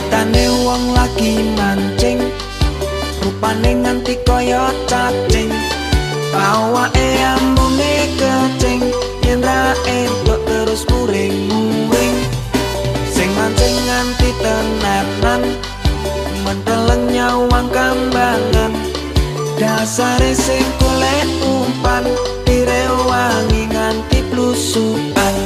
Ceritane wong lagi mancing, rupane nganti kaya cacing. Awake ambune kecing, yen ra entuk terus muring-muring. Sing mancing nganti tenanan, menteleng nyawang kambangan. Dasare sing golek umpan,